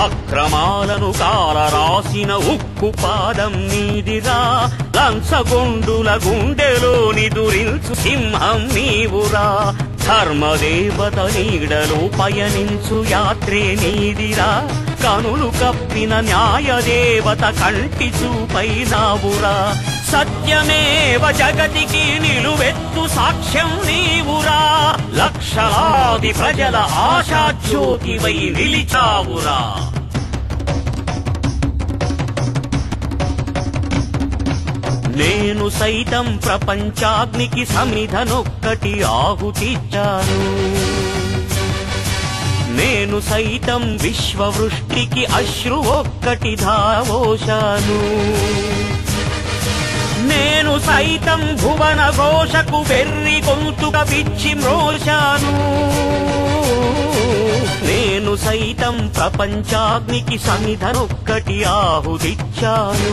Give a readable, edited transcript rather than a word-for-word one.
అక్రమాలను కాలరాసిన ఉక్కు పాదం నీదిరా, లంచగొండుల గుండెలోని దురించు సింహం నీవురా. ధర్మదేవత నీడలో పయనించు యాత్రే నీదిరా, కనులు కప్పిన న్యాయదేవత కంటి చూపైనావురా. సత్యమేవ జగతికి నిలువెత్తు సాక్ష్యం నీవురా, లక్షలాది ప్రజల ఆశాజ్యోతివై నిలిచావురా. నేను సైతం ప్రపంచాగ్నికి సమిధనొక్కటి ఆహుతిచ్చాను, నేను సైతం విశ్వవృష్టికి అశ్రు ఒక్కటి ధావోశాను, నేను సైతం భువన ఘోషకు వెర్రి గొంతుక విచ్చి మ్రోశాను, నేను సైతం ప్రపంచాగ్నికి సమిధనొక్కటి ఆహుతిచ్చాను.